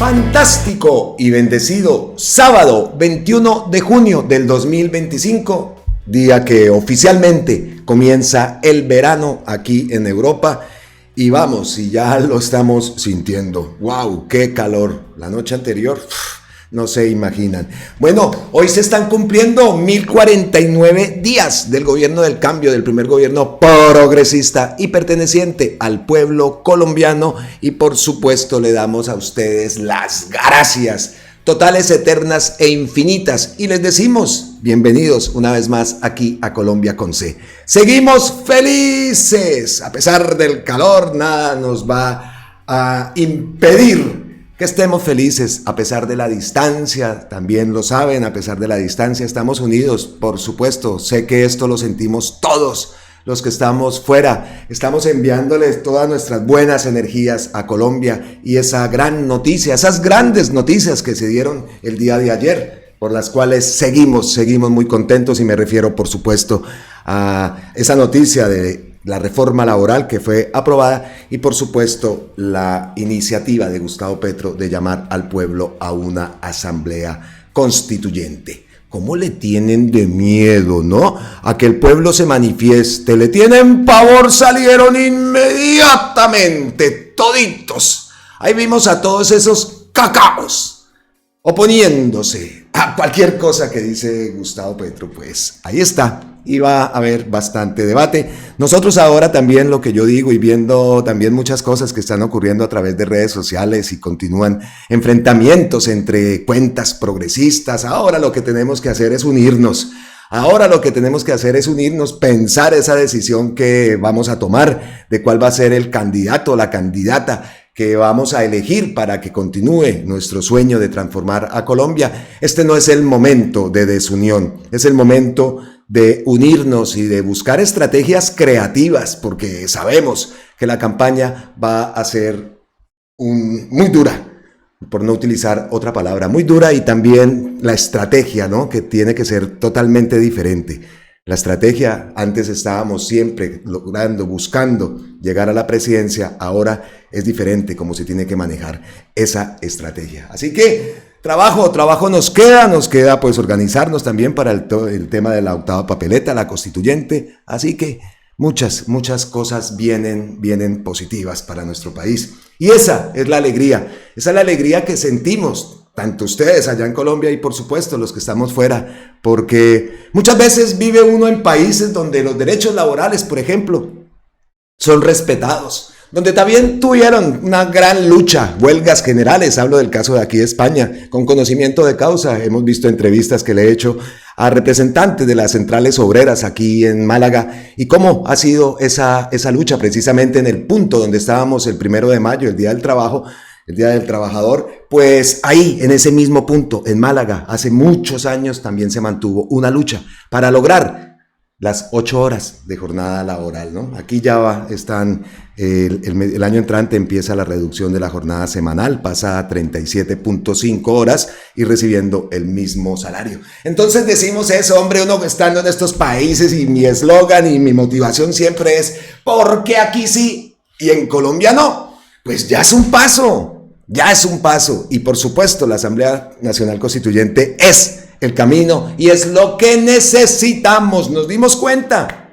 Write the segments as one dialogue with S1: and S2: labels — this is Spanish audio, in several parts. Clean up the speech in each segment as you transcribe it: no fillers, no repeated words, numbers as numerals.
S1: Fantástico y bendecido sábado 21 de junio del 2025, día que oficialmente comienza el verano aquí en Europa. Y vamos, y ya lo estamos sintiendo. ¡Wow! ¡Qué calor! La noche anterior, no se imaginan. Bueno, hoy se están cumpliendo 1049 días del gobierno del cambio, del primer gobierno progresista y perteneciente al pueblo colombiano. Y por supuesto le damos a ustedes las gracias totales, eternas e infinitas. Y les decimos bienvenidos una vez más aquí a Colombia con C. Seguimos felices. A pesar del calor, nada nos va a impedir que estemos felices. A pesar de la distancia, también lo saben, a pesar de la distancia estamos unidos, por supuesto. Sé que esto lo sentimos todos los que estamos fuera. Estamos enviándoles todas nuestras buenas energías a Colombia y esa gran noticia, esas grandes noticias que se dieron el día de ayer, por las cuales seguimos muy contentos, y me refiero por supuesto a esa noticia de la reforma laboral que fue aprobada y por supuesto la iniciativa de Gustavo Petro de llamar al pueblo a una asamblea constituyente. ¿Cómo le tienen de miedo, no? A que el pueblo se manifieste. Le tienen pavor, salieron inmediatamente, toditos. Ahí vimos a todos esos cacaos oponiéndose a cualquier cosa que dice Gustavo Petro. Pues ahí está. Y va a haber bastante debate. Nosotros ahora también, lo que yo digo y viendo también muchas cosas que están ocurriendo a través de redes sociales y continúan enfrentamientos entre cuentas progresistas, ahora lo que tenemos que hacer es unirnos. Ahora lo que tenemos que hacer es unirnos, pensar esa decisión que vamos a tomar de cuál va a ser el candidato o la candidata que vamos a elegir para que continúe nuestro sueño de transformar a Colombia. Este no es el momento de desunión, es el momento de unirnos y de buscar estrategias creativas, porque sabemos que la campaña va a ser muy dura, por no utilizar otra palabra, muy dura, y también la estrategia, ¿no?, que tiene que ser totalmente diferente. La estrategia, antes estábamos siempre buscando llegar a la presidencia, ahora es diferente cómo se tiene que manejar esa estrategia. Así que trabajo nos queda pues organizarnos también para el tema de la octava papeleta, la constituyente. Así que muchas cosas vienen positivas para nuestro país. Y esa es la alegría que sentimos, tanto ustedes allá en Colombia y por supuesto los que estamos fuera, porque muchas veces vive uno en países donde los derechos laborales, por ejemplo, son respetados, donde también tuvieron una gran lucha, huelgas generales. Hablo del caso de aquí de España, con conocimiento de causa. Hemos visto entrevistas que le he hecho a representantes de las centrales obreras aquí en Málaga, y cómo ha sido esa lucha precisamente en el punto donde estábamos el 1 de mayo, el Día del Trabajo, el Día del Trabajador. Pues ahí, en ese mismo punto, en Málaga, hace muchos años también se mantuvo una lucha para lograr las 8 horas de jornada laboral, ¿no? Aquí ya están, el año entrante empieza la reducción de la jornada semanal, pasa a 37.5 horas y recibiendo el mismo salario. Entonces decimos eso, hombre, uno estando en estos países, y mi eslogan y mi motivación siempre es, ¿por qué aquí sí y en Colombia no? Pues ya es un paso. Y por supuesto la Asamblea Nacional Constituyente es el camino y es lo que necesitamos. Nos dimos cuenta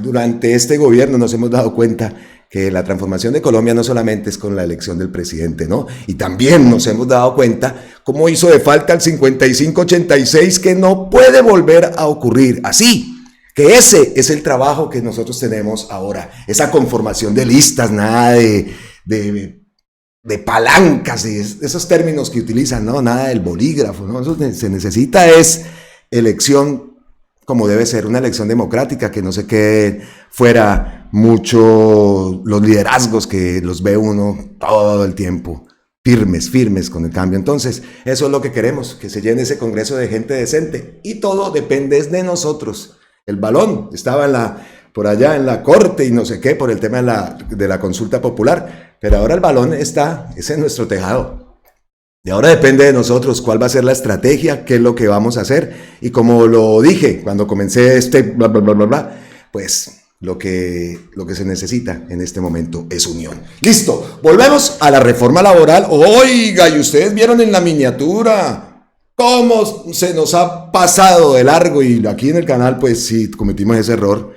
S1: durante este gobierno, nos hemos dado cuenta que la transformación de Colombia no solamente es con la elección del presidente, ¿no? Y también nos hemos dado cuenta cómo hizo de falta el 55-86, que no puede volver a ocurrir así. Que ese es el trabajo que nosotros tenemos ahora, esa conformación de listas, nada de palancas, y esos términos que utilizan, ¿no? Nada del bolígrafo, ¿no? Eso se necesita es elección como debe ser, una elección democrática, que no se quede fuera mucho los liderazgos que los ve uno todo el tiempo, firmes con el cambio. Entonces, eso es lo que queremos, que se llene ese congreso de gente decente, y todo depende de nosotros. El balón estaba por allá en la corte y no sé qué, por el tema de la consulta popular, pero ahora el balón es en nuestro tejado. Y ahora depende de nosotros cuál va a ser la estrategia, qué es lo que vamos a hacer. Y como lo dije cuando comencé pues lo que se necesita en este momento es unión. Listo, volvemos a la reforma laboral. Oiga, y ustedes vieron en la miniatura cómo se nos ha pasado de largo, y aquí en el canal pues sí cometimos ese error.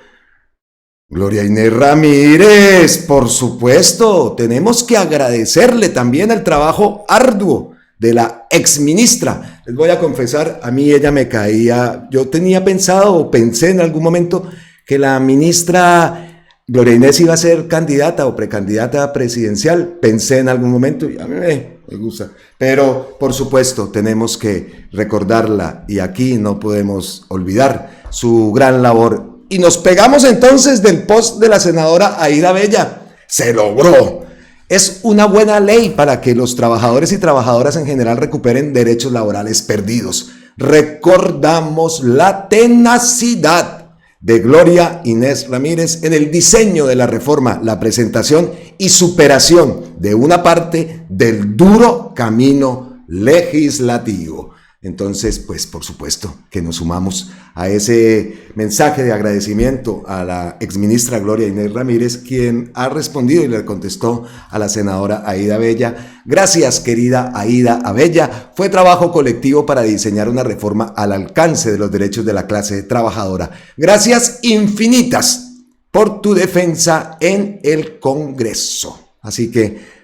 S1: Gloria Inés Ramírez, por supuesto, tenemos que agradecerle también el trabajo arduo de la exministra. Les voy a confesar, a mí ella me caía, yo tenía pensado o pensé en algún momento que la ministra Gloria Inés iba a ser candidata o precandidata presidencial, pensé en algún momento y a mí me gusta, pero por supuesto tenemos que recordarla y aquí no podemos olvidar su gran labor. Y nos pegamos entonces del post de la senadora Aída Bella. Se logró. Es una buena ley para que los trabajadores y trabajadoras en general recuperen derechos laborales perdidos. Recordamos la tenacidad de Gloria Inés Ramírez en el diseño de la reforma, la presentación y superación de una parte del duro camino legislativo. Entonces, pues por supuesto que nos sumamos a ese mensaje de agradecimiento a la exministra Gloria Inés Ramírez, quien ha respondido y le contestó a la senadora Aída Bella. Gracias, querida Aída Bella. Fue trabajo colectivo para diseñar una reforma al alcance de los derechos de la clase trabajadora. Gracias infinitas por tu defensa en el Congreso. Así que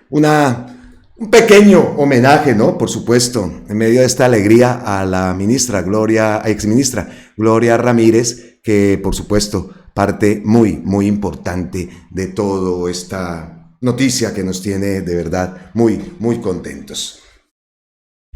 S1: un pequeño homenaje, ¿no? Por supuesto, en medio de esta alegría a la exministra Gloria Ramírez, que por supuesto parte muy, muy importante de toda esta noticia que nos tiene de verdad muy, muy contentos.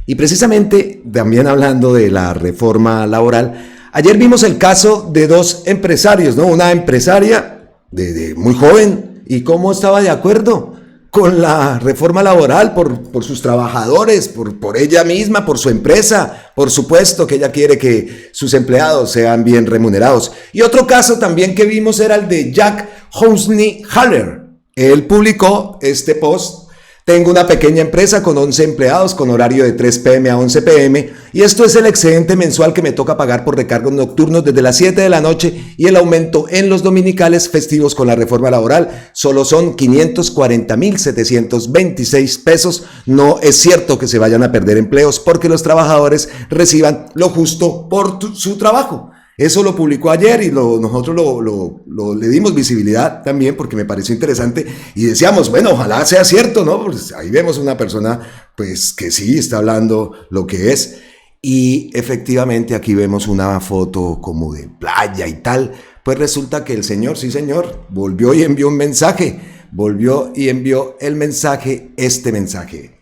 S1: Y precisamente, también hablando de la reforma laboral, ayer vimos el caso de dos empresarios, ¿no? Una empresaria de muy joven, y cómo estaba de acuerdo con la reforma laboral por sus trabajadores, por ella misma, por su empresa. Por supuesto que ella quiere que sus empleados sean bien remunerados. Y otro caso también que vimos era el de Jack Housney-Haller. Él publicó este post: tengo una pequeña empresa con 11 empleados con horario de 3 p.m. a 11 p.m. y esto es el excedente mensual que me toca pagar por recargos nocturnos desde las 7 de la noche, y el aumento en los dominicales festivos con la reforma laboral solo son 540,726 pesos. No es cierto que se vayan a perder empleos porque los trabajadores reciban lo justo por su trabajo. Eso lo publicó ayer y nosotros le dimos visibilidad también porque me pareció interesante y decíamos, bueno, ojalá sea cierto, ¿no? Pues ahí vemos una persona pues que sí está hablando lo que es, y efectivamente aquí vemos una foto como de playa y tal. Pues resulta que el señor, sí señor, volvió y envió un mensaje, este mensaje: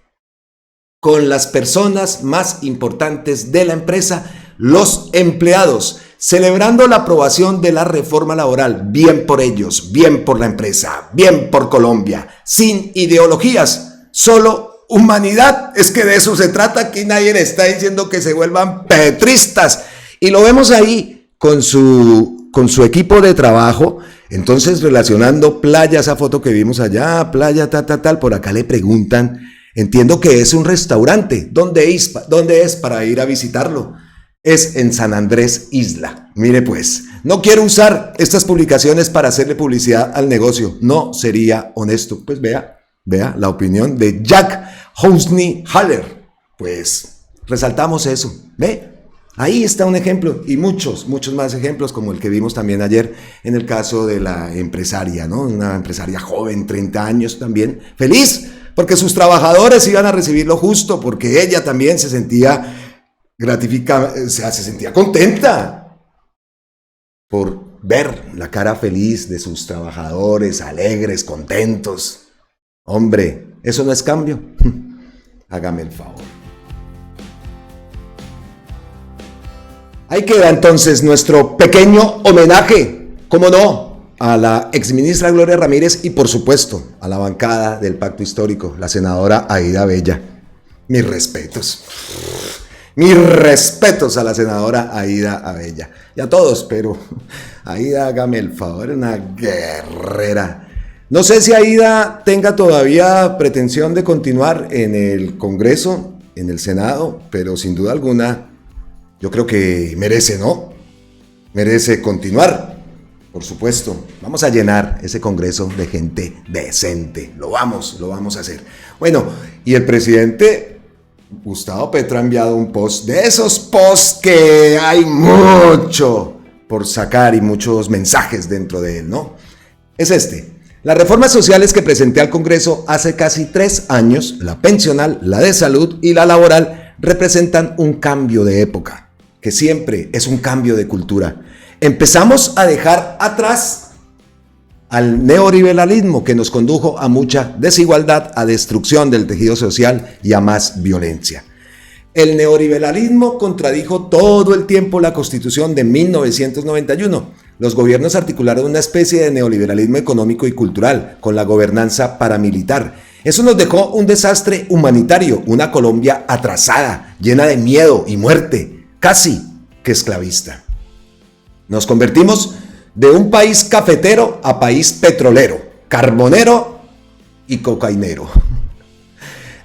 S1: con las personas más importantes de la empresa, los empleados, celebrando la aprobación de la reforma laboral. Bien por ellos, bien por la empresa, bien por Colombia, sin ideologías, solo humanidad. Es que de eso se trata. Aquí nadie le está diciendo que se vuelvan petristas. Y lo vemos ahí con su equipo de trabajo. Entonces, relacionando playa, esa foto que vimos allá, playa, tal, por acá le preguntan, entiendo que es un restaurante, ¿dónde es para ir a visitarlo? Es en San Andrés Isla. Mire pues, no quiero usar estas publicaciones para hacerle publicidad al negocio, no sería honesto. Pues vea la opinión de Jack Housney-Haller. Pues resaltamos eso, ¿ve? Ahí está un ejemplo, y muchos más ejemplos, como el que vimos también ayer en el caso de la empresaria, ¿no? Una empresaria joven, 30 años también, feliz porque sus trabajadores iban a recibir lo justo, porque ella también se sentía gratificada, o sea, se sentía contenta por ver la cara feliz de sus trabajadores, alegres, contentos. Hombre, ¿eso no es cambio? Hágame el favor. Ahí queda entonces nuestro pequeño homenaje, cómo no, a la exministra Gloria Ramírez y por supuesto a la bancada del Pacto Histórico, la senadora Aída Bella. Mis respetos a la senadora Aída Bella y a todos, pero Aída, hágame el favor, una guerrera. No sé si Aída tenga todavía pretensión de continuar en el Congreso, en el Senado, pero sin duda alguna yo creo que merece, ¿no? Merece continuar. por supuesto, vamos a llenar ese Congreso de gente decente. Lo vamos a hacer. Bueno, y el presidente Gustavo Petro ha enviado un post, de esos posts que hay mucho por sacar y muchos mensajes dentro de él, ¿no? Es este. Las reformas sociales que presenté al Congreso hace casi 3 años, la pensional, la de salud y la laboral, representan un cambio de época, que siempre es un cambio de cultura. Empezamos a dejar atrás al neoliberalismo que nos condujo a mucha desigualdad, a destrucción del tejido social y a más violencia. El neoliberalismo contradijo todo el tiempo la Constitución de 1991. Los gobiernos articularon una especie de neoliberalismo económico y cultural con la gobernanza paramilitar. Eso nos dejó un desastre humanitario, una Colombia atrasada, llena de miedo y muerte, casi que esclavista. Nos convertimos de un país cafetero a país petrolero, carbonero y cocainero.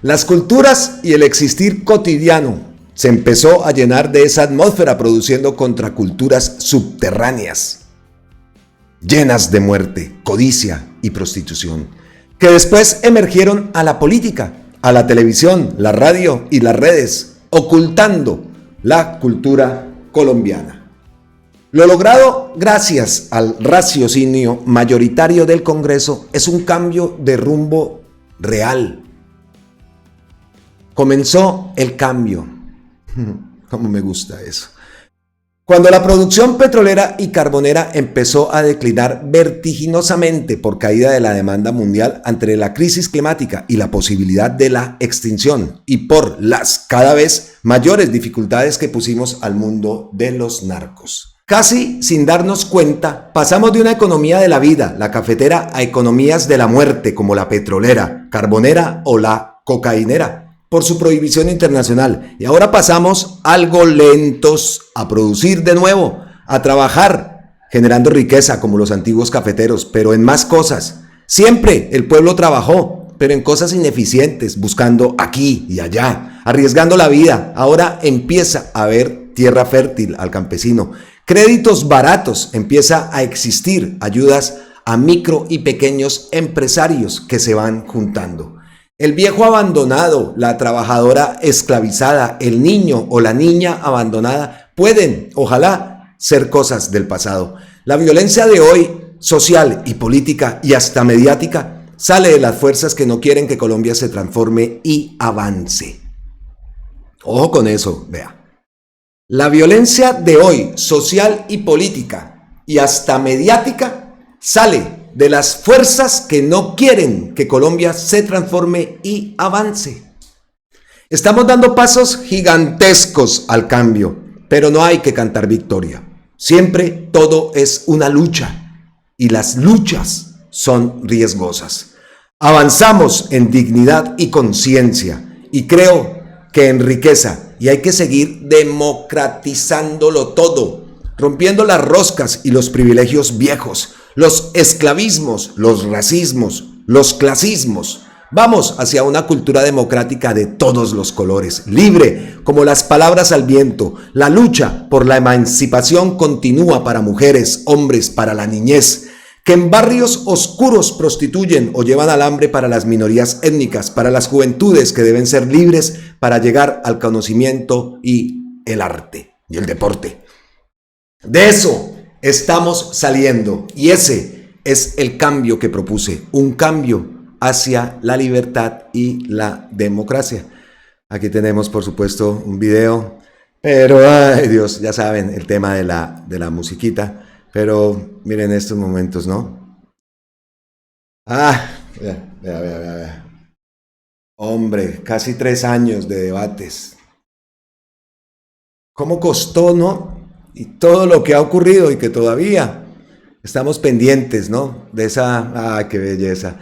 S1: Las culturas y el existir cotidiano se empezó a llenar de esa atmósfera, produciendo contraculturas subterráneas, llenas de muerte, codicia y prostitución, que después emergieron a la política, a la televisión, la radio y las redes, ocultando la cultura colombiana. Lo logrado gracias al raciocinio mayoritario del Congreso es un cambio de rumbo real. Comenzó el cambio. Cómo me gusta eso. Cuando la producción petrolera y carbonera empezó a declinar vertiginosamente por caída de la demanda mundial ante la crisis climática y la posibilidad de la extinción, y por las cada vez mayores dificultades que pusimos al mundo de los narcos. Casi sin darnos cuenta, pasamos de una economía de la vida, la cafetera, a economías de la muerte como la petrolera, carbonera o la cocainera, por su prohibición internacional. Y ahora pasamos algo lentos a producir de nuevo, a trabajar, generando riqueza como los antiguos cafeteros, pero en más cosas. Siempre el pueblo trabajó, pero en cosas ineficientes, buscando aquí y allá, arriesgando la vida. Ahora empieza a haber tierra fértil al campesino. Créditos baratos, empieza a existir ayudas a micro y pequeños empresarios que se van juntando. El viejo abandonado, la trabajadora esclavizada, el niño o la niña abandonada pueden, ojalá, ser cosas del pasado. La violencia de hoy, social y política y hasta mediática, sale de las fuerzas que no quieren que Colombia se transforme y avance. Ojo con eso, vea. La violencia de hoy, social y política, y hasta mediática, sale de las fuerzas que no quieren que Colombia se transforme y avance. Estamos dando pasos gigantescos al cambio, pero no hay que cantar victoria. Siempre todo es una lucha, y las luchas son riesgosas. Avanzamos en dignidad y conciencia, y creo que en riqueza, y hay que seguir democratizándolo todo, rompiendo las roscas y los privilegios viejos, los esclavismos, los racismos, los clasismos. Vamos hacia una cultura democrática de todos los colores, libre como las palabras al viento. La lucha por la emancipación continúa para mujeres, hombres, para la niñez, que en barrios oscuros prostituyen o llevan al hambre, para las minorías étnicas, para las juventudes que deben ser libres para llegar al conocimiento y el arte y el deporte. De eso estamos saliendo, y ese es el cambio que propuse, un cambio hacia la libertad y la democracia. Aquí tenemos, por supuesto, un video, pero ay Dios, ya saben el tema de la musiquita. Pero miren estos momentos, ¿no? Vea. Hombre, casi 3 años de debates. ¿Cómo costó, no? Y todo lo que ha ocurrido y que todavía estamos pendientes, ¿no? De esa, qué belleza,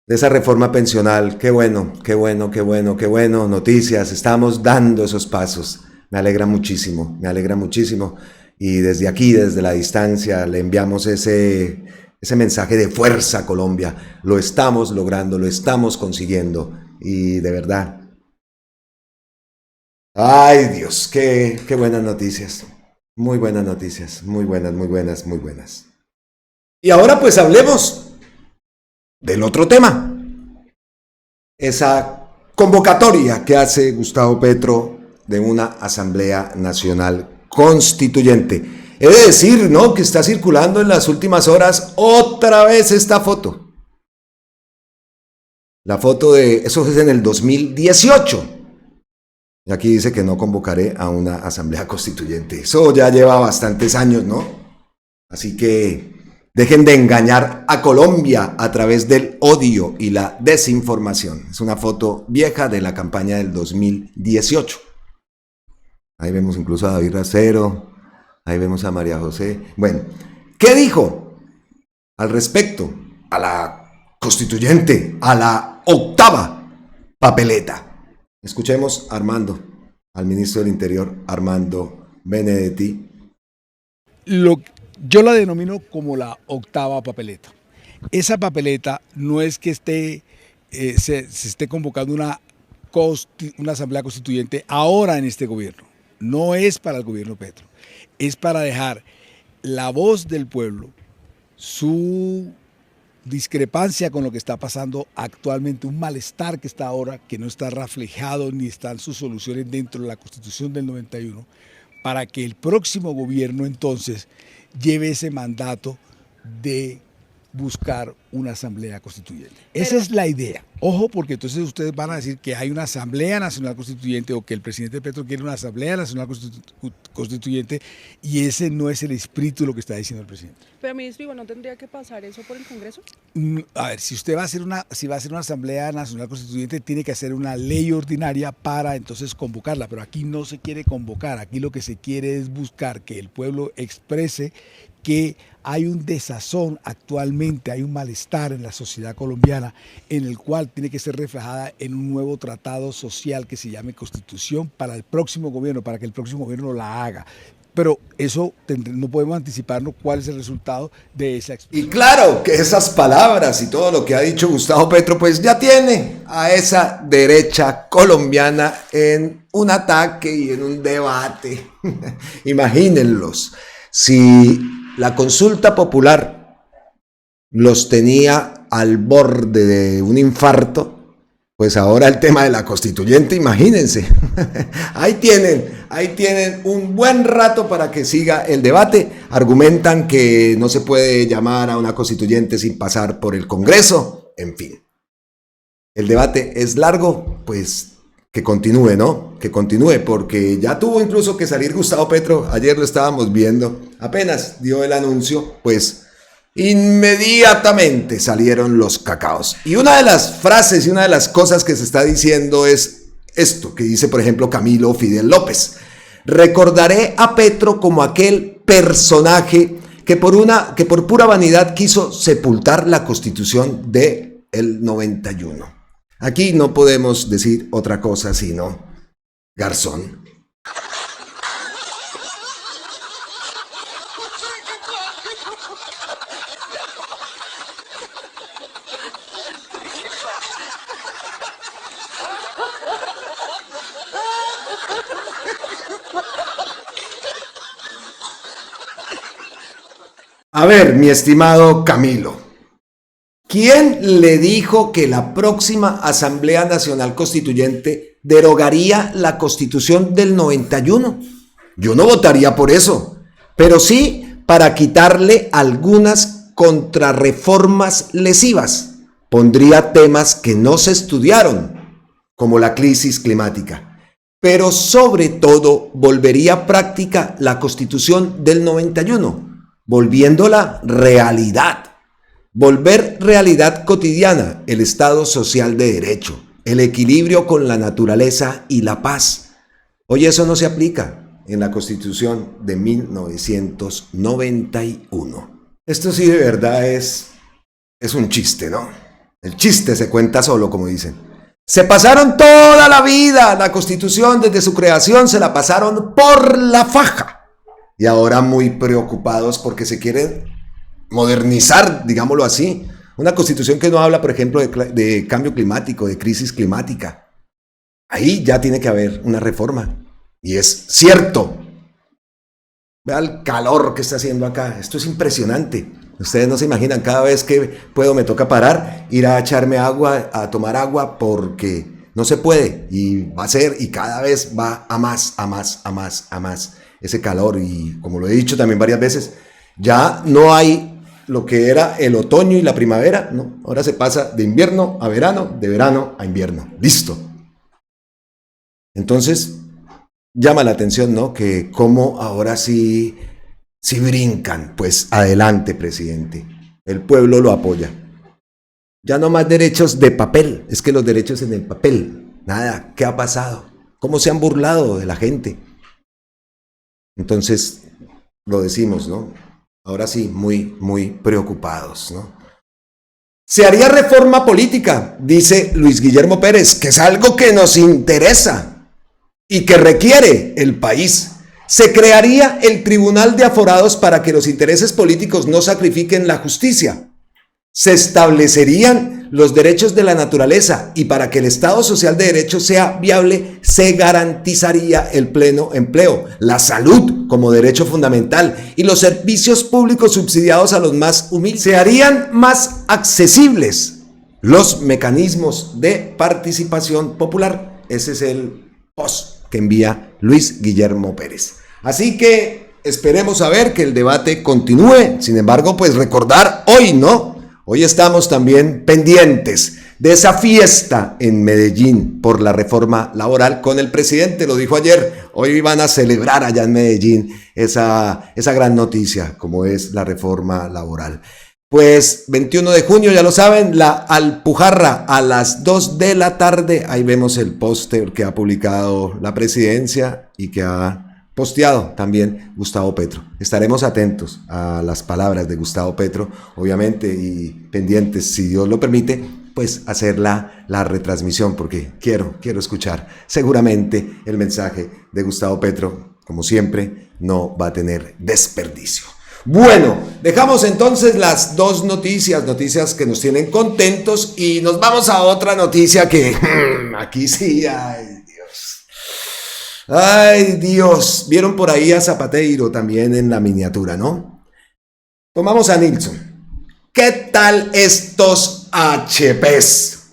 S1: de esa reforma pensional. Qué bueno. Noticias, estamos dando esos pasos. Me alegra muchísimo. Y desde aquí, desde la distancia, le enviamos ese mensaje de fuerza a Colombia. Lo estamos logrando, lo estamos consiguiendo. Y de verdad, ay Dios, qué buenas noticias. Muy buenas noticias, muy buenas. Y ahora pues hablemos del otro tema. Esa convocatoria que hace Gustavo Petro de una Asamblea Nacional Constituyente. He de decir, ¿no?, que está circulando en las últimas horas otra vez esta foto. La foto de, eso es en el 2018. Y aquí dice que no convocaré a una Asamblea Constituyente. Eso ya lleva bastantes años, ¿no? Así que dejen de engañar a Colombia a través del odio y la desinformación. Es una foto vieja de la campaña del 2018. Ahí vemos incluso a David Racero, ahí vemos a María José. Bueno, ¿qué dijo al respecto a la constituyente, a la octava papeleta? Escuchemos a Armando, al ministro del Interior, Armando Benedetti.
S2: Yo la denomino como la octava papeleta. Esa papeleta no es que se esté convocando una asamblea constituyente ahora en este gobierno. No es para el gobierno Petro. Es para dejar la voz del pueblo, su discrepancia con lo que está pasando actualmente, un malestar que está ahora, que no está reflejado ni están sus soluciones dentro de la Constitución del 91, para que el próximo gobierno entonces lleve ese mandato de buscar una asamblea constituyente. Esa es la idea. Ojo, porque entonces ustedes van a decir que hay una asamblea nacional constituyente o que el presidente Petro quiere una asamblea nacional constituyente, y ese no es el espíritu de lo que está diciendo el presidente.
S3: Pero ministro, igual no tendría que pasar eso por el Congreso.
S2: A ver, si usted va a hacer una asamblea nacional constituyente, tiene que hacer una ley ordinaria para entonces convocarla, pero aquí no se quiere convocar. Aquí lo que se quiere es buscar que el pueblo exprese que hay un desazón actualmente, hay un malestar en la sociedad colombiana, en el cual tiene que ser reflejada en un nuevo tratado social que se llame Constitución para el próximo gobierno, para que el próximo gobierno la haga. Pero eso no podemos anticiparnos cuál es el resultado de esa expresión.
S1: Y claro que esas palabras y todo lo que ha dicho Gustavo Petro, pues ya tiene a esa derecha colombiana en un ataque y en un debate. Imagínenlos, si la consulta popular los tenía al borde de un infarto, pues ahora el tema de la constituyente, imagínense. Ahí tienen un buen rato para que siga el debate. Argumentan que no se puede llamar a una constituyente sin pasar por el Congreso. En fin, el debate es largo, pues que continúe, ¿no? Que continúe, porque ya tuvo incluso que salir Gustavo Petro. Ayer lo estábamos viendo. Apenas dio el anuncio, pues inmediatamente salieron los cacaos. Y una de las frases y una de las cosas que se está diciendo es esto, que dice por ejemplo Camilo Fidel López: recordaré a Petro como aquel personaje que por pura vanidad quiso sepultar la Constitución del 91. Aquí no podemos decir otra cosa sino garzón. A ver, mi estimado Camilo, ¿quién le dijo que la próxima Asamblea Nacional Constituyente derogaría la Constitución del 91? Yo no votaría por eso, pero sí para quitarle algunas contrarreformas lesivas. Pondría temas que no se estudiaron, como la crisis climática, pero sobre todo volvería a práctica la Constitución del 91. Volviéndola realidad, volver realidad cotidiana el Estado social de derecho, el equilibrio con la naturaleza y la paz. Hoy eso no se aplica en la Constitución de 1991. Esto sí de verdad es un chiste, ¿no? El chiste se cuenta solo, como dicen. Se pasaron toda la vida, la Constitución desde su creación se la pasaron por la faja. Y ahora muy preocupados porque se quieren modernizar, digámoslo así. Una constitución que no habla, por ejemplo, de cambio climático, de crisis climática. Ahí ya tiene que haber una reforma. Y es cierto. Vea el calor que está haciendo acá. Esto es impresionante. Ustedes no se imaginan, cada vez que puedo me toca parar, ir a echarme agua, a tomar agua, porque no se puede y va a ser, y cada vez va a más, a más, a más, a más ese calor. Y como lo he dicho también varias veces, ya no hay lo que era el otoño y la primavera, no, ahora se pasa de invierno a verano, de verano a invierno, listo. Entonces, llama la atención, ¿no? Que como ahora sí brincan, pues adelante, presidente. El pueblo lo apoya. Ya no más derechos de papel, es que los derechos en el papel, nada, ¿qué ha pasado? ¿Cómo se han burlado de la gente? Entonces, lo decimos, ¿no? Ahora sí, muy, muy preocupados, ¿no? Se haría reforma política, dice Luis Guillermo Pérez, que es algo que nos interesa y que requiere el país. Se crearía el Tribunal de Aforados para que los intereses políticos no sacrifiquen la justicia. Se establecerían los derechos de la naturaleza y para que el Estado Social de Derecho sea viable, se garantizaría el pleno empleo, la salud como derecho fundamental y los servicios públicos subsidiados a los más humildes. Se harían más accesibles los mecanismos de participación popular. Ese es el post que envía Luis Guillermo Pérez. Así que esperemos a ver que el debate continúe. Sin embargo, pues recordar hoy, ¿no? Hoy estamos también pendientes de esa fiesta en Medellín por la reforma laboral con el presidente, lo dijo ayer. Hoy van a celebrar allá en Medellín esa gran noticia como es la reforma laboral. Pues 21 de junio, ya lo saben, la Alpujarra a las 2 de la tarde. Ahí vemos el póster que ha publicado la presidencia y que ha posteado también Gustavo Petro. Estaremos atentos a las palabras de Gustavo Petro, obviamente, y pendientes, si Dios lo permite, pues hacer la retransmisión, porque quiero escuchar seguramente el mensaje de Gustavo Petro. Como siempre, no va a tener desperdicio. Bueno, dejamos entonces las dos noticias que nos tienen contentos y nos vamos a otra noticia que aquí sí, ay Dios, vieron por ahí a Zapateiro también en la miniatura, ¿no? Tomamos a Nilson. ¿Qué tal estos HPs?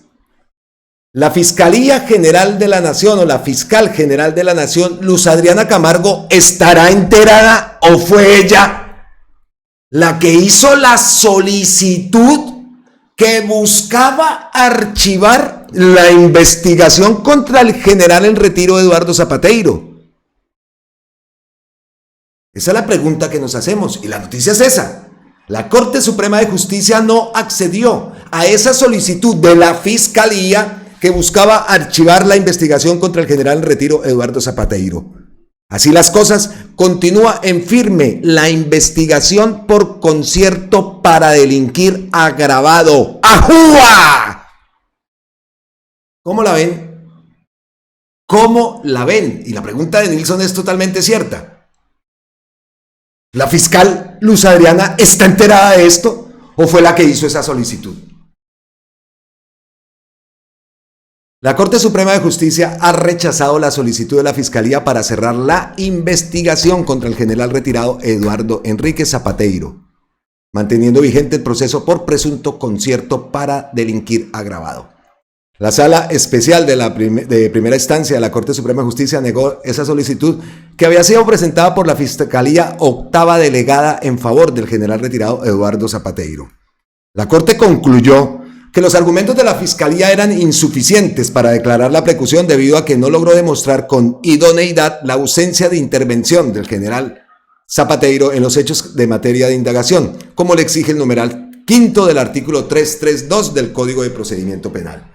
S1: La Fiscalía General de la Nación o la Fiscal General de la Nación, Luz Adriana Camargo, ¿estará enterada o fue ella la que hizo la solicitud que buscaba archivar la investigación contra el general en retiro Eduardo Zapateiro? Esa es la pregunta que nos hacemos y la noticia es esa. La Corte Suprema de Justicia no accedió a esa solicitud de la Fiscalía que buscaba archivar la investigación contra el general en retiro Eduardo Zapateiro. Así las cosas, continúa en firme la investigación por concierto para delinquir agravado. ¡Ajúa! ¿Cómo la ven? ¿Cómo la ven? Y la pregunta de Nilson es totalmente cierta. ¿La fiscal Luz Adriana está enterada de esto o fue la que hizo esa solicitud? La Corte Suprema de Justicia ha rechazado la solicitud de la Fiscalía para cerrar la investigación contra el general retirado Eduardo Enrique Zapateiro, manteniendo vigente el proceso por presunto concierto para delinquir agravado. La Sala Especial de Primera Instancia de la Corte Suprema de Justicia negó esa solicitud que había sido presentada por la Fiscalía Octava Delegada en favor del general retirado Eduardo Zapateiro. La Corte concluyó que los argumentos de la Fiscalía eran insuficientes para declarar la preclusión debido a que no logró demostrar con idoneidad la ausencia de intervención del general Zapateiro en los hechos de materia de indagación, como le exige el numeral 5 del artículo 332 del Código de Procedimiento Penal.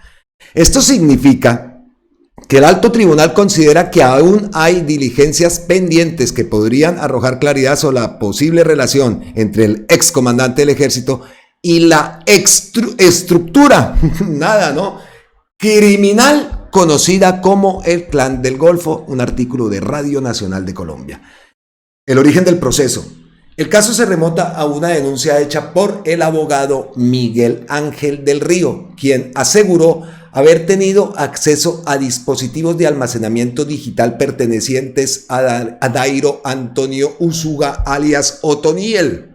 S1: Esto significa que el alto tribunal considera que aún hay diligencias pendientes que podrían arrojar claridad sobre la posible relación entre el excomandante del ejército y la estructura, nada, ¿no?, criminal conocida como el Clan del Golfo, un artículo de Radio Nacional de Colombia. El origen del proceso. El caso se remonta a una denuncia hecha por el abogado Miguel Ángel del Río, quien aseguró haber tenido acceso a dispositivos de almacenamiento digital pertenecientes a Dairo Antonio Usuga, alias Otoniel,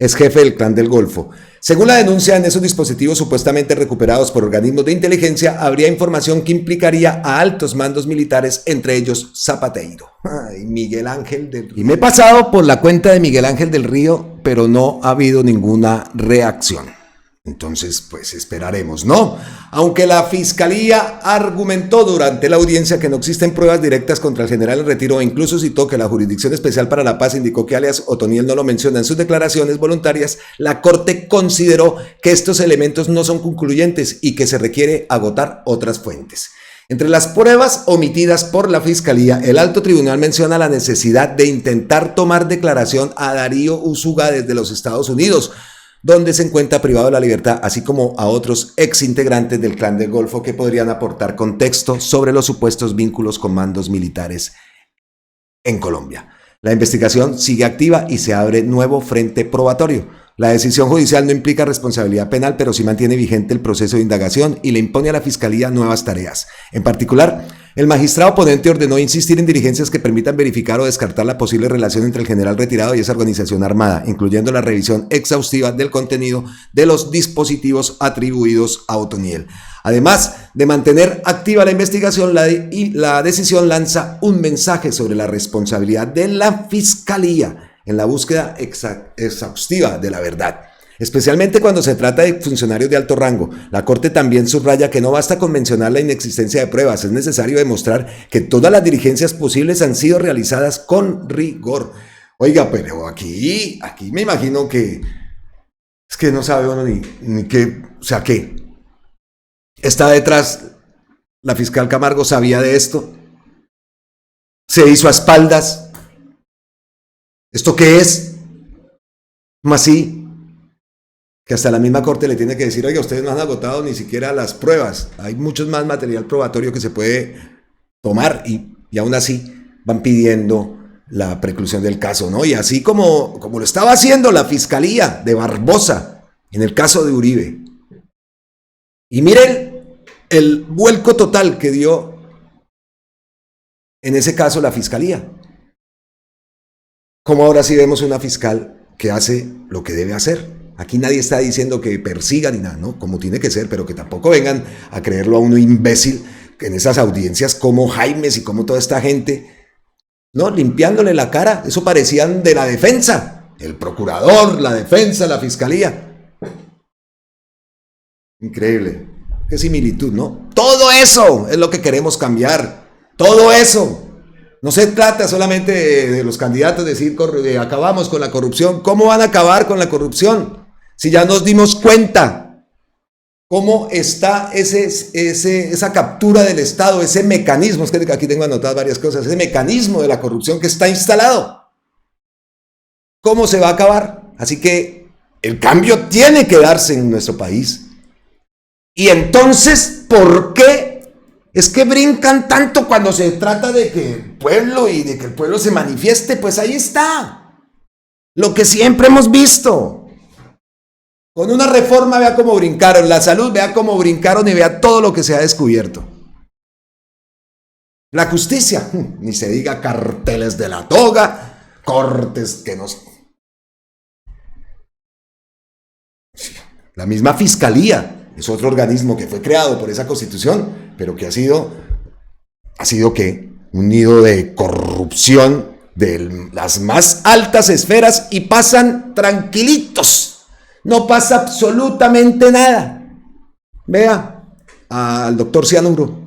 S1: es jefe del Clan del Golfo. Según la denuncia, en esos dispositivos supuestamente recuperados por organismos de inteligencia, habría información que implicaría a altos mandos militares, entre ellos Zapateiro. Ay, Miguel Ángel del Río. Y me he pasado por la cuenta de Miguel Ángel del Río, pero no ha habido ninguna reacción. Entonces, pues esperaremos, ¿no? Aunque la Fiscalía argumentó durante la audiencia que no existen pruebas directas contra el general en retiro e incluso citó que la Jurisdicción Especial para la Paz indicó que alias Otoniel no lo menciona en sus declaraciones voluntarias, la Corte consideró que estos elementos no son concluyentes y que se requiere agotar otras fuentes. Entre las pruebas omitidas por la Fiscalía, el Alto Tribunal menciona la necesidad de intentar tomar declaración a Darío Usuga desde los Estados Unidos, donde se encuentra privado de la libertad, así como a otros exintegrantes del Clan del Golfo que podrían aportar contexto sobre los supuestos vínculos con mandos militares en Colombia. La investigación sigue activa y se abre nuevo frente probatorio. La decisión judicial no implica responsabilidad penal, pero sí mantiene vigente el proceso de indagación y le impone a la Fiscalía nuevas tareas. En particular, el magistrado ponente ordenó insistir en diligencias que permitan verificar o descartar la posible relación entre el general retirado y esa organización armada, incluyendo la revisión exhaustiva del contenido de los dispositivos atribuidos a Otoniel. Además de mantener activa la investigación, la decisión lanza un mensaje sobre la responsabilidad de la Fiscalía en la búsqueda exhaustiva de la verdad, especialmente cuando se trata de funcionarios de alto rango. La Corte también subraya que no basta con mencionar la inexistencia de pruebas, es necesario demostrar que todas las diligencias posibles han sido realizadas con rigor. Oiga, pero aquí me imagino que es que no sabe uno ni qué, o sea, ¿qué? ¿Está detrás? ¿La fiscal Camargo sabía de esto? ¿Se hizo a espaldas? ¿Esto qué es? ¿Cómo así? Que hasta la misma Corte le tiene que decir, oiga, ustedes no han agotado ni siquiera las pruebas. Hay mucho más material probatorio que se puede tomar y aún así van pidiendo la preclusión del caso, ¿no? Y así como lo estaba haciendo la Fiscalía de Barbosa en el caso de Uribe. Y miren el vuelco total que dio en ese caso la Fiscalía. Como ahora sí vemos una fiscal que hace lo que debe hacer. Aquí nadie está diciendo que persiga ni nada, ¿no? Como tiene que ser, pero que tampoco vengan a creerlo a uno imbécil que en esas audiencias como Jaimes y como toda esta gente, ¿no? Limpiándole la cara. Eso parecían de la defensa. El procurador, la defensa, la fiscalía. Increíble. Qué similitud, ¿no? Todo eso es lo que queremos cambiar. Todo eso. No se trata solamente de los candidatos decir acabamos con la corrupción. ¿Cómo van a acabar con la corrupción? Si ya nos dimos cuenta cómo está esa captura del Estado, ese mecanismo, es que aquí tengo anotadas varias cosas, ese mecanismo de la corrupción que está instalado. ¿Cómo se va a acabar? Así que el cambio tiene que darse en nuestro país. Y entonces, ¿por qué es que brincan tanto cuando se trata de que el pueblo y de que el pueblo se manifieste? Pues ahí está. Lo que siempre hemos visto. Con una reforma vea cómo brincaron, la salud vea cómo brincaron y vea todo lo que se ha descubierto. La justicia, ni se diga carteles de la toga, cortes que nos... La misma Fiscalía es otro organismo que fue creado por esa Constitución, pero que ha sido ¿qué? Un nido de corrupción de las más altas esferas y pasan tranquilitos. No pasa absolutamente nada. Vea al doctor Cianuro.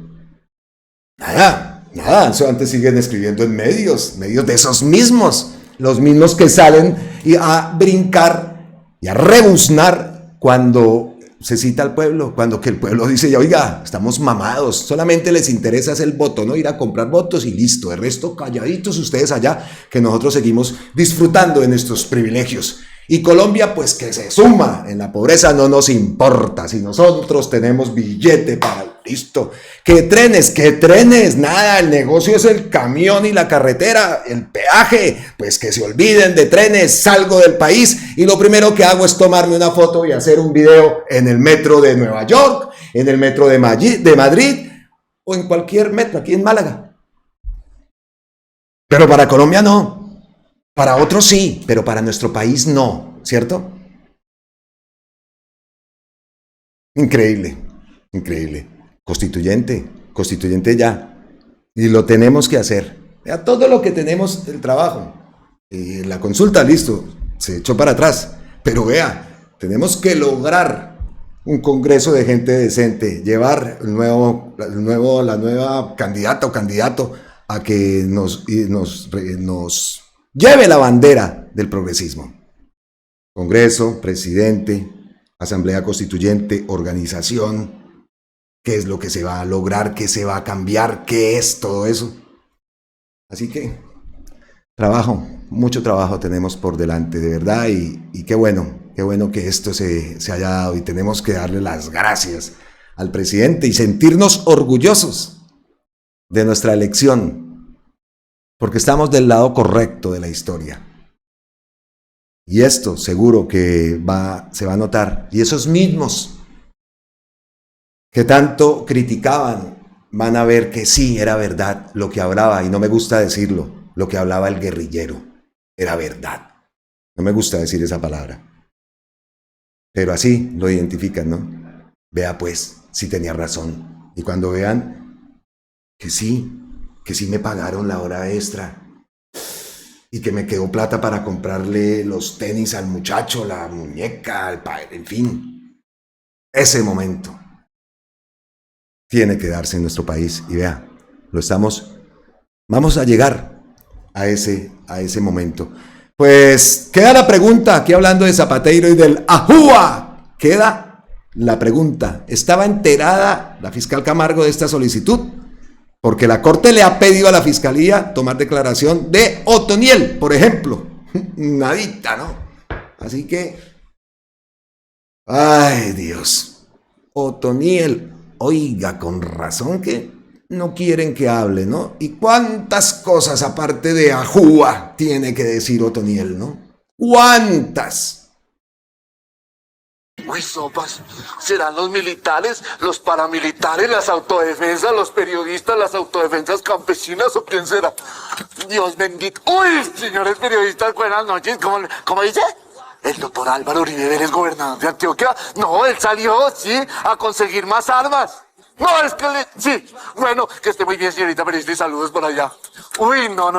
S1: Nada. Eso antes siguen escribiendo en medios de esos mismos. Los mismos que salen a brincar y a rebuznar cuando se cita al pueblo, cuando que el pueblo dice, oiga, estamos mamados, solamente les interesa el voto, ¿no? Ir a comprar votos y listo, el resto calladitos ustedes allá, que nosotros seguimos disfrutando de nuestros privilegios. Y Colombia, pues que se suma en la pobreza, no nos importa, si nosotros tenemos billete para listo. ¿Qué trenes? Nada, el negocio es el camión y la carretera, el peaje, pues que se olviden de trenes, salgo del país y lo primero que hago es tomarme una foto y hacer un video en el metro de Nueva York, en el metro de Madrid o en cualquier metro, aquí en Málaga. Pero para Colombia no. Para otros sí, pero para nuestro país no. ¿cierto? Increíble, increíble. Constituyente ya. Y lo tenemos que hacer. Vea todo lo que tenemos, el trabajo. La consulta, listo, se echó para atrás. Pero vea, tenemos que lograr un congreso de gente decente, llevar la nueva candidata o candidato a que nos lleve la bandera del progresismo. Congreso, presidente, asamblea constituyente, organización, qué es lo que se va a lograr, qué se va a cambiar, qué es todo eso. Así que trabajo, mucho trabajo tenemos por delante, de verdad, y qué bueno que esto se haya dado, y tenemos que darle las gracias al presidente y sentirnos orgullosos de nuestra elección, porque estamos del lado correcto de la historia. Y esto seguro que se va a notar. Y esos mismos que tanto criticaban van a ver que sí, era verdad lo que hablaba, y no me gusta decirlo, lo que hablaba el guerrillero, era verdad. No me gusta decir esa palabra. Pero así lo identifican, ¿no? Vea pues, sí tenía razón. Y cuando vean que sí me pagaron la hora extra, y que me quedó plata para comprarle los tenis al muchacho, la muñeca, al padre, en fin. Ese momento tiene que darse en nuestro país. Y vea, vamos a llegar a ese momento. Pues queda la pregunta, aquí hablando de Zapateiro y del Ajúa, queda la pregunta. ¿Estaba enterada la fiscal Camargo de esta solicitud? Porque la Corte le ha pedido a la Fiscalía tomar declaración de Otoniel, por ejemplo. Nadita, ¿no? Así que... ¡ay, Dios! Otoniel, oiga, con razón que no quieren que hable, ¿no? ¿Y cuántas cosas aparte de Ajúa tiene que decir Otoniel, ¿no? ¿Cuántas?
S4: Uy, sopas, ¿serán los militares, los paramilitares, las autodefensas, los periodistas, las autodefensas campesinas o quién será? Dios bendito. Uy, señores periodistas, buenas noches. ¿Cómo dice? El doctor Álvaro Uribe Vélez, gobernador de Antioquia. No, él salió, sí, a conseguir más armas. No, es que sí. Bueno, que esté muy bien, señorita periodista, y saludos por allá. Uy, no.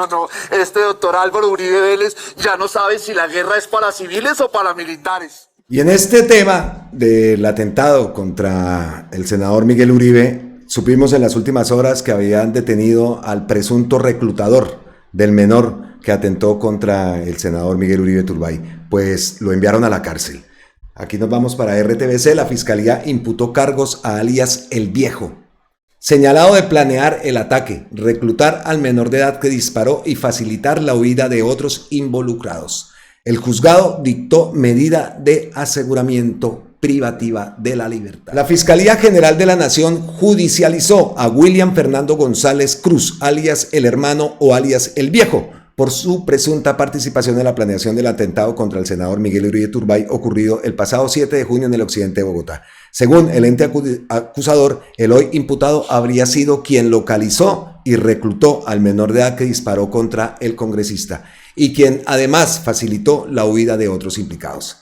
S4: Este doctor Álvaro Uribe Vélez ya no sabe si la guerra es para civiles o para militares.
S1: Y en este tema del atentado contra el senador Miguel Uribe, supimos en las últimas horas que habían detenido al presunto reclutador del menor que atentó contra el senador Miguel Uribe Turbay. Pues lo enviaron a la cárcel. Aquí nos vamos para RTBC. La Fiscalía imputó cargos a alias El Viejo, señalado de planear el ataque, reclutar al menor de edad que disparó y facilitar la huida de otros involucrados. El juzgado dictó medida de aseguramiento privativa de la libertad. La Fiscalía General de la Nación judicializó a William Fernando González Cruz, alias El Hermano o alias El Viejo, por su presunta participación en la planeación del atentado contra el senador Miguel Uribe Turbay ocurrido el pasado 7 de junio en el occidente de Bogotá. Según el ente acusador, el hoy imputado habría sido quien localizó y reclutó al menor de edad que disparó contra el congresista y quien además facilitó la huida de otros implicados.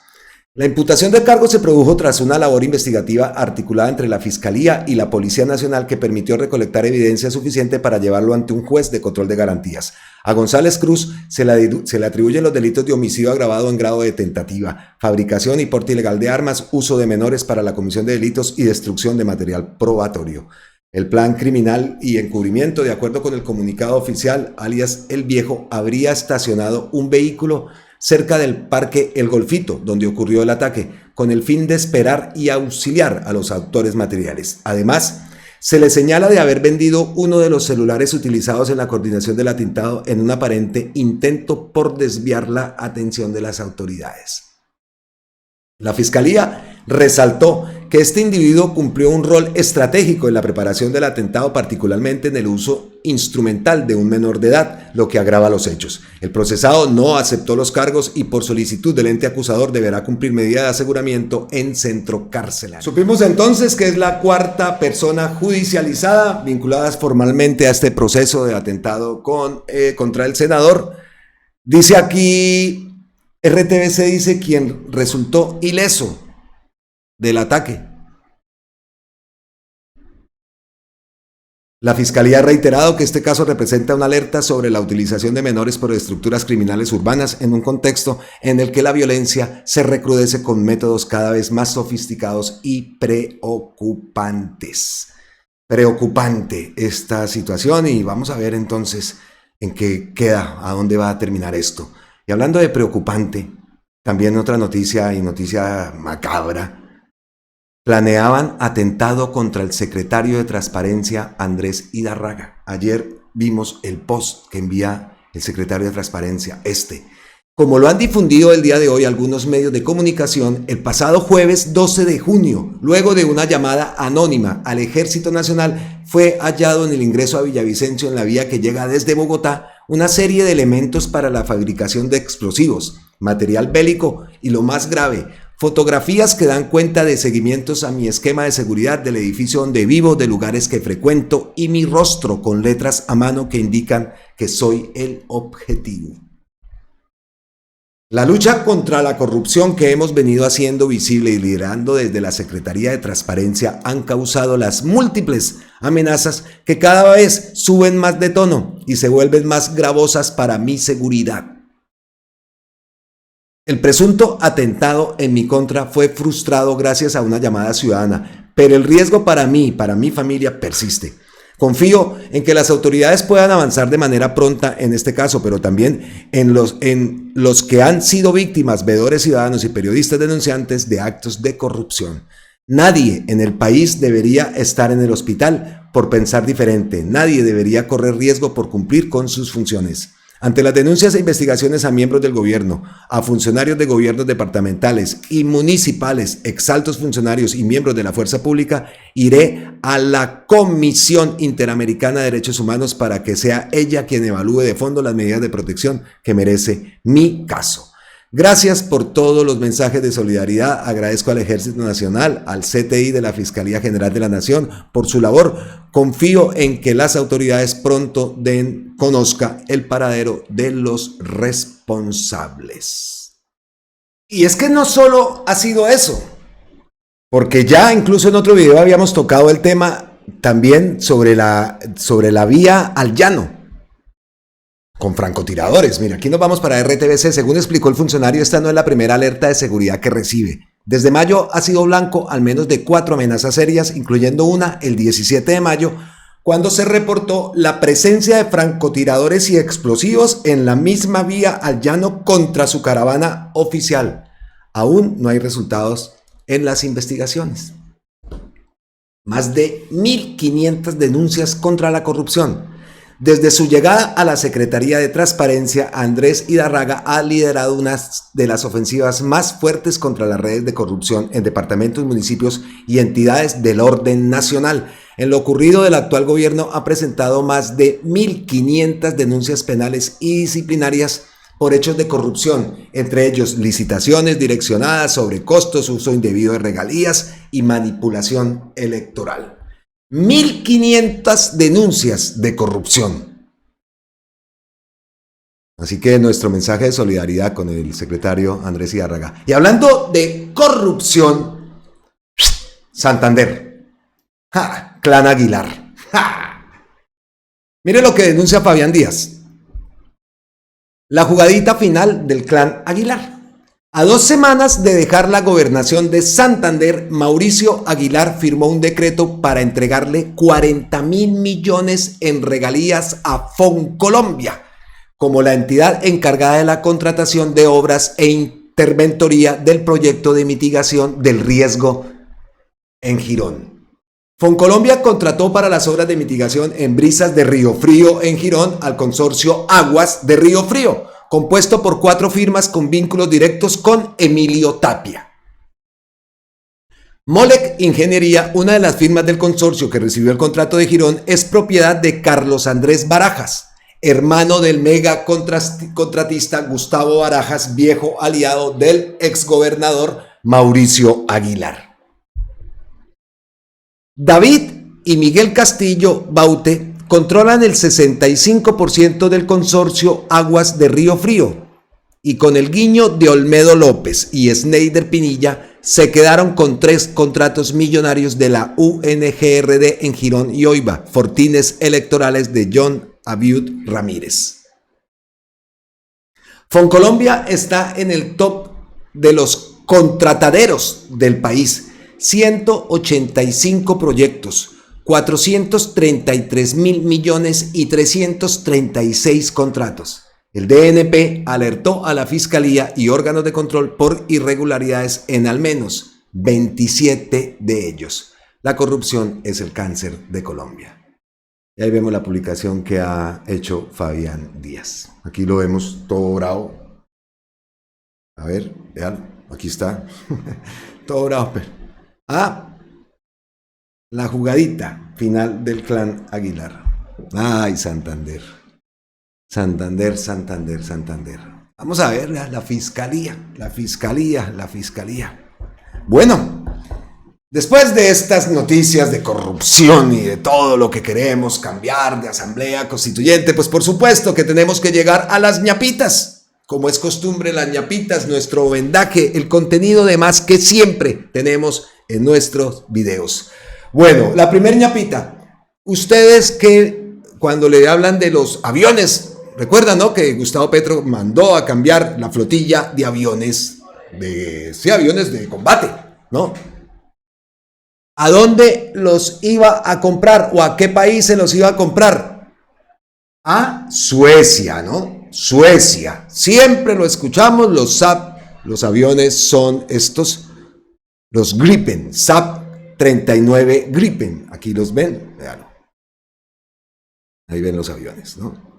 S1: La imputación de cargos se produjo tras una labor investigativa articulada entre la Fiscalía y la Policía Nacional que permitió recolectar evidencia suficiente para llevarlo ante un juez de control de garantías. A González Cruz se le atribuyen los delitos de homicidio agravado en grado de tentativa, fabricación y porte ilegal de armas, uso de menores para la comisión de delitos y destrucción de material probatorio. El plan criminal y encubrimiento, de acuerdo con el comunicado oficial, alias El Viejo, habría estacionado un vehículo cerca del Parque El Golfito, donde ocurrió el ataque, con el fin de esperar y auxiliar a los autores materiales. Además, se le señala de haber vendido uno de los celulares utilizados en la coordinación del atentado en un aparente intento por desviar la atención de las autoridades. La Fiscalía resaltó que este individuo cumplió un rol estratégico en la preparación del atentado, particularmente en el uso instrumental de un menor de edad, lo que agrava los hechos. El procesado no aceptó los cargos y por solicitud del ente acusador deberá cumplir medida de aseguramiento en centro carcelario. Supimos entonces que es la cuarta persona judicializada vinculada formalmente a este proceso de atentado contra el senador. Dice aquí RTBC dice quien resultó ileso del ataque. La Fiscalía ha reiterado que este caso representa una alerta sobre la utilización de menores por estructuras criminales urbanas en un contexto en el que la violencia se recrudece con métodos cada vez más sofisticados y preocupantes. Preocupante esta situación y vamos a ver entonces en qué queda, a dónde va a terminar esto. Y hablando de preocupante, también otra noticia y noticia macabra. Planeaban atentado contra el secretario de Transparencia, Andrés Idarraga. Ayer vimos el post que envía el secretario de Transparencia, Como lo han difundido el día de hoy algunos medios de comunicación, el pasado jueves 12 de junio, luego de una llamada anónima al Ejército Nacional, fue hallado en el ingreso a Villavicencio, en la vía que llega desde Bogotá, una serie de elementos para la fabricación de explosivos, material bélico y, lo más grave, fotografías que dan cuenta de seguimientos a mi esquema de seguridad del edificio donde vivo, de lugares que frecuento y mi rostro con letras a mano que indican que soy el objetivo. La lucha contra la corrupción que hemos venido haciendo visible y liderando desde la Secretaría de Transparencia han causado las múltiples amenazas que cada vez suben más de tono y se vuelven más gravosas para mi seguridad. El presunto atentado en mi contra fue frustrado gracias a una llamada ciudadana, pero el riesgo para mí y para mi familia persiste. Confío en que las autoridades puedan avanzar de manera pronta en este caso, pero también en los que han sido víctimas, veedores ciudadanos y periodistas denunciantes de actos de corrupción. Nadie en el país debería estar en el hospital por pensar diferente. Nadie debería correr riesgo por cumplir con sus funciones. Ante las denuncias e investigaciones a miembros del gobierno, a funcionarios de gobiernos departamentales y municipales, exaltos funcionarios y miembros de la fuerza pública, iré a la Comisión Interamericana de Derechos Humanos para que sea ella quien evalúe de fondo las medidas de protección que merece mi caso. Gracias por todos los mensajes de solidaridad. Agradezco al Ejército Nacional, al CTI de la Fiscalía General de la Nación por su labor. Confío en que las autoridades pronto conozcan el paradero de los responsables. Y es que no solo ha sido eso, porque ya incluso en otro video habíamos tocado el tema también sobre la vía al llano. Con francotiradores. Mira, aquí nos vamos para RTBC. Según explicó el funcionario, esta no es la primera alerta de seguridad que recibe. Desde mayo ha sido blanco al menos de 4 amenazas serias, incluyendo una el 17 de mayo, cuando se reportó la presencia de francotiradores y explosivos en la misma vía al llano contra su caravana oficial. Aún no hay resultados en las investigaciones. Más de 1.500 denuncias contra la corrupción. Desde su llegada a la Secretaría de Transparencia, Andrés Idarraga ha liderado una de las ofensivas más fuertes contra las redes de corrupción en departamentos, municipios y entidades del orden nacional. En lo ocurrido del actual gobierno ha presentado más de 1.500 denuncias penales y disciplinarias por hechos de corrupción, entre ellos licitaciones direccionadas, sobrecostos, uso indebido de regalías y manipulación electoral. 1.500 denuncias de corrupción. Así que nuestro mensaje de solidaridad con el secretario Andrés Idarraga. Y hablando de corrupción, Santander. ¡Ja! Clan Aguilar. ¡Ja! Mire lo que denuncia Fabián Díaz. La jugadita final del Clan Aguilar. A 2 semanas de dejar la gobernación de Santander, Mauricio Aguilar firmó un decreto para entregarle 40.000 millones en regalías a Foncolombia, como la entidad encargada de la contratación de obras e interventoría del proyecto de mitigación del riesgo en Girón. Foncolombia contrató para las obras de mitigación en Brisas de Río Frío en Girón al consorcio Aguas de Río Frío, compuesto por 4 firmas con vínculos directos con Emilio Tapia. Molec Ingeniería, una de las firmas del consorcio que recibió el contrato de Girón, es propiedad de Carlos Andrés Barajas, hermano del mega contratista Gustavo Barajas, viejo aliado del exgobernador Mauricio Aguilar. David y Miguel Castillo Baute controlan el 65% del consorcio Aguas de Río Frío, y con el guiño de Olmedo López y Sneider Pinilla, se quedaron con 3 contratos millonarios de la UNGRD en Girón y Oiva, fortines electorales de John Abiud Ramírez. Foncolombia está en el top de los contrataderos del país. 185 proyectos, 433.000 millones y 336 contratos. El DNP alertó a la Fiscalía y órganos de control por irregularidades en al menos 27 de ellos. La corrupción es el cáncer de Colombia. Y ahí vemos la publicación que ha hecho Fabián Díaz. Aquí lo vemos todo bravo. A ver, vean, aquí está. Todo bravo. La jugadita final del clan Aguilar. Ay, Santander. Santander. Vamos a ver la fiscalía. Bueno, después de estas noticias de corrupción y de todo lo que queremos cambiar de asamblea constituyente, pues por supuesto que tenemos que llegar a las ñapitas. Como es costumbre, las ñapitas, nuestro vendaje, el contenido de más que siempre tenemos en nuestros videos. Bueno, la primer ñapita. Ustedes que cuando le hablan de los aviones, recuerdan, ¿no? Que Gustavo Petro mandó a cambiar la flotilla de aviones, aviones de combate, ¿no? ¿A dónde los iba a comprar o a qué país se los iba a comprar? A Suecia, ¿no? Suecia. Siempre lo escuchamos, los SAP, los aviones son estos, los Gripen, SAP 39 Gripen. Aquí los ven, véanlo. Ahí ven los aviones, ¿no?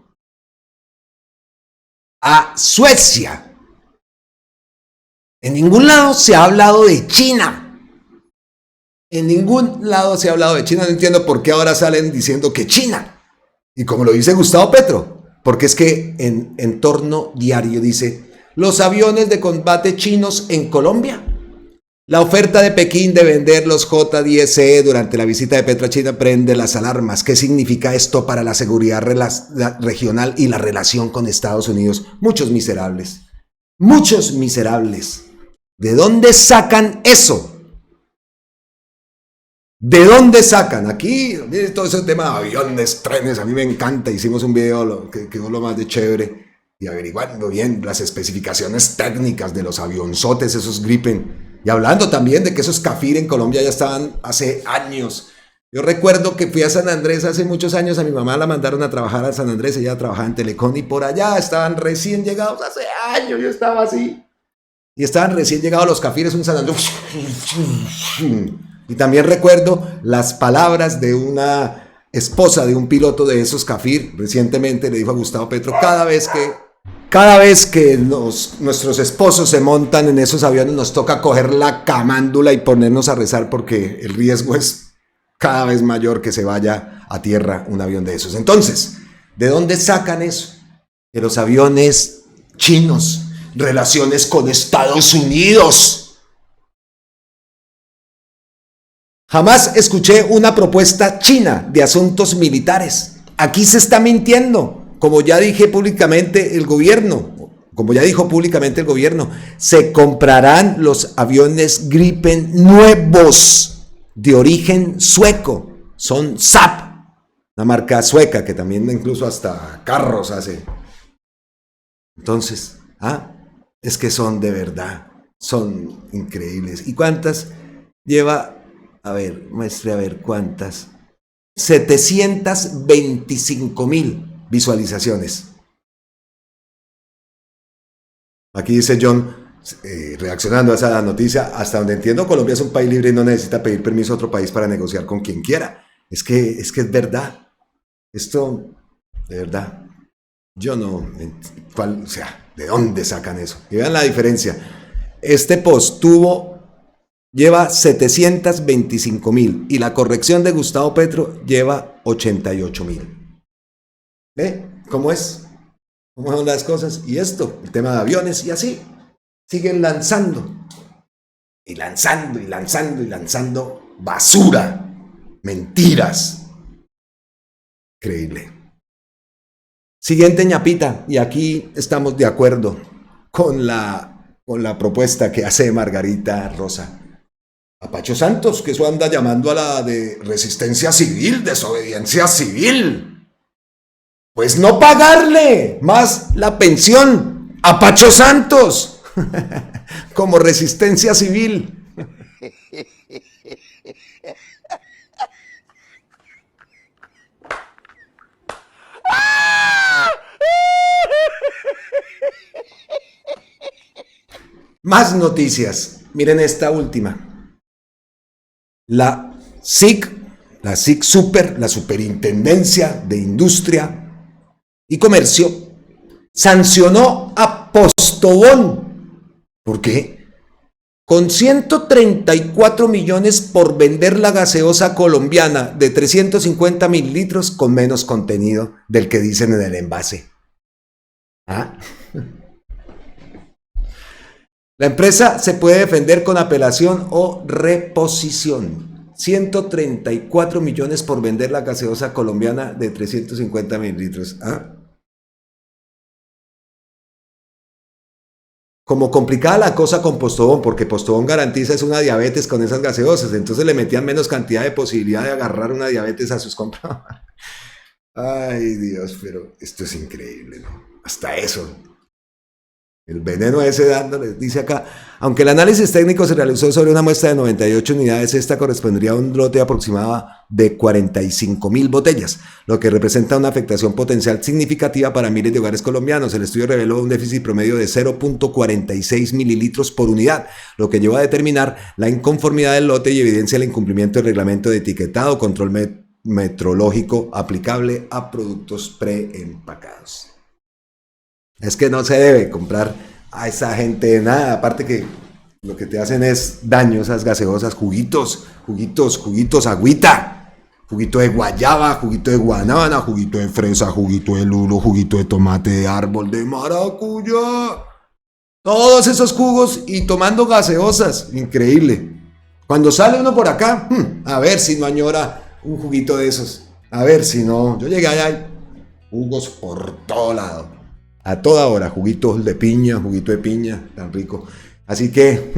S1: A Suecia. En ningún lado se ha hablado de China. En ningún lado se ha hablado de China. No entiendo por qué ahora salen diciendo que China. Y como lo dice Gustavo Petro. Porque es que en Entorno Diario dice, los aviones de combate chinos en Colombia. La oferta de Pekín de vender los J-10E durante la visita de Petro a China prende las alarmas. ¿Qué significa esto para la seguridad regional y la relación con Estados Unidos? Muchos miserables. ¿De dónde sacan eso? ¿De dónde sacan? Aquí, todo ese tema de aviones, trenes, a mí me encanta. Hicimos un video que quedó lo más de chévere y averiguando bien las especificaciones técnicas de los avionzotes, esos Gripen. Y hablando también de que esos Cafir en Colombia ya estaban hace años. Yo recuerdo que fui a San Andrés hace muchos años, a mi mamá la mandaron a trabajar a San Andrés, ella trabajaba en Telecom y por allá estaban recién llegados hace años, yo estaba así. Y estaban recién llegados los Cafires en San Andrés. Y también recuerdo las palabras de una esposa de un piloto de esos Cafir, recientemente le dijo a Gustavo Petro, cada vez que nuestros esposos se montan en esos aviones nos toca coger la camándula y ponernos a rezar porque el riesgo es cada vez mayor que se vaya a tierra un avión de esos. Entonces, ¿de dónde sacan eso? De los aviones chinos, relaciones con Estados Unidos. Jamás escuché una propuesta china de asuntos militares. Aquí se está mintiendo. Como ya dijo públicamente el gobierno, se comprarán los aviones Gripen nuevos de origen sueco. Son SAP, una marca sueca que también incluso hasta carros hace. Entonces, es que son de verdad, son increíbles. ¿Y cuántas lleva? A ver, muestre a ver cuántas. 725,000 visualizaciones. Aquí dice John, reaccionando a esa noticia, hasta donde entiendo, Colombia es un país libre y no necesita pedir permiso a otro país para negociar con quien quiera. Es que es verdad. Esto, de verdad, yo no, ¿de dónde sacan eso? Y vean la diferencia. Este post lleva 725,000 y la corrección de Gustavo Petro lleva 88,000. ¿Ve? ¿Cómo es? ¿Cómo son las cosas? Y esto, el tema de aviones y así. Siguen lanzando. Y lanzando basura. Mentiras. Increíble. Siguiente ñapita. Y aquí estamos de acuerdo con la propuesta que hace Margarita Rosa. A Pacho Santos, que eso anda llamando a la de resistencia civil, desobediencia civil. Pues no pagarle más la pensión a Pacho Santos como resistencia civil. Más noticias. Miren esta última. La SIC Super, la Superintendencia de Industria y Comercio, sancionó a Postobón. ¿Por qué? Con 134 millones por vender la gaseosa colombiana de 350 mililitros con menos contenido del que dicen en el envase. ¿Ah? La empresa se puede defender con apelación o reposición. 134 millones por vender la gaseosa colombiana de 350 mililitros. ¿Ah? Como complicada la cosa con Postobón, porque Postobón garantiza es una diabetes con esas gaseosas, entonces le metían menos cantidad de posibilidad de agarrar una diabetes a sus compras. Ay Dios, pero esto es increíble, ¿no? Hasta eso. El veneno ese dándoles, dice acá, aunque el análisis técnico se realizó sobre una muestra de 98 unidades, esta correspondería a un lote aproximado de 45.000 botellas, lo que representa una afectación potencial significativa para miles de hogares colombianos. El estudio reveló un déficit promedio de 0.46 mililitros por unidad, lo que lleva a determinar la inconformidad del lote y evidencia el incumplimiento del reglamento de etiquetado, control metrológico aplicable a productos preempacados. Es que no se debe comprar a esa gente nada, aparte que lo que te hacen es daño esas gaseosas, juguitos, agüita, juguito de guayaba, juguito de guanábana, juguito de fresa, juguito de lulo, juguito de tomate de árbol, de maracuyá, todos esos jugos y tomando gaseosas, increíble. Cuando sale uno por acá, a ver si no añora un juguito de esos, a ver si no, yo llegué allá, hay jugos por todo lado. A toda hora, juguito de piña, tan rico. Así que,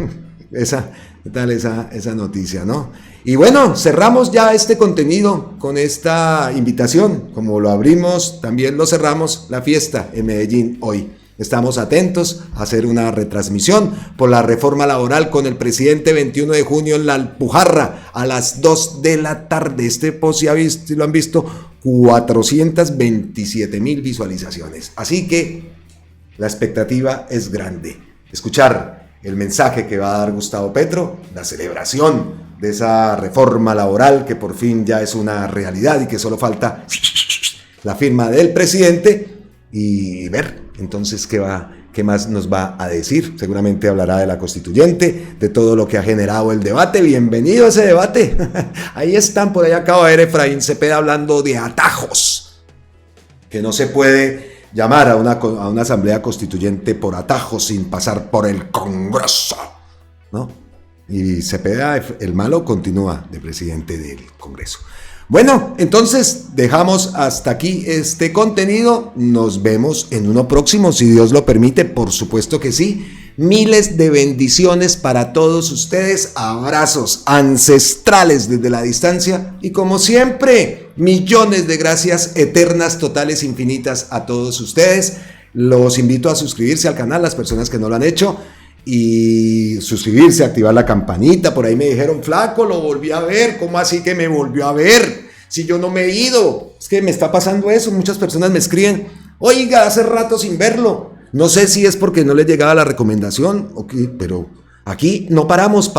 S1: ¿qué tal esa noticia, no? Y bueno, cerramos ya este contenido con esta invitación. Como lo abrimos, también lo cerramos, la fiesta en Medellín hoy. Estamos atentos a hacer una retransmisión por la reforma laboral con el presidente 21 de junio en la Alpujarra a las 2 de la tarde. Este post, si lo han visto, 427,000 visualizaciones. Así que la expectativa es grande. Escuchar el mensaje que va a dar Gustavo Petro, la celebración de esa reforma laboral que por fin ya es una realidad y que solo falta la firma del presidente y ver entonces qué más nos va a decir. Seguramente hablará de la constituyente, de todo lo que ha generado el debate. Bienvenido a ese debate. Ahí están, por ahí acabo de ver Efraín Cepeda hablando de atajos, que no se puede llamar a una asamblea constituyente por atajos sin pasar por el Congreso, ¿no? Y Cepeda, el malo, continúa de presidente del Congreso. Bueno, entonces dejamos hasta aquí este contenido. Nos vemos en uno próximo, si Dios lo permite, por supuesto que sí. Miles de bendiciones para todos ustedes, abrazos ancestrales desde la distancia y como siempre, millones de gracias eternas, totales, infinitas a todos ustedes. Los invito a suscribirse al canal, las personas que no lo han hecho, y suscribirse, activar la campanita. Por ahí me dijeron, flaco, lo volví a ver. ¿Cómo así que me volvió a ver? Si yo no me he ido. Es que me está pasando eso. Muchas personas me escriben, oiga, hace rato sin verlo. No sé si es porque no les llegaba la recomendación o qué, pero aquí no paramos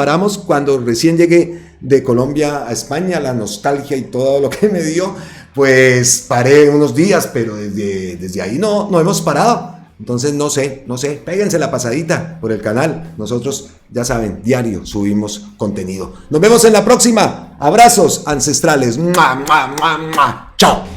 S1: cuando recién llegué de Colombia a España, la nostalgia y todo lo que me dio, pues paré unos días, pero desde ahí no hemos parado. Entonces no sé, péguense la pasadita por el canal. Nosotros, ya saben, diario subimos contenido. Nos vemos en la próxima. Abrazos ancestrales. ¡Mua, mua, mua, mua! ¡Chao!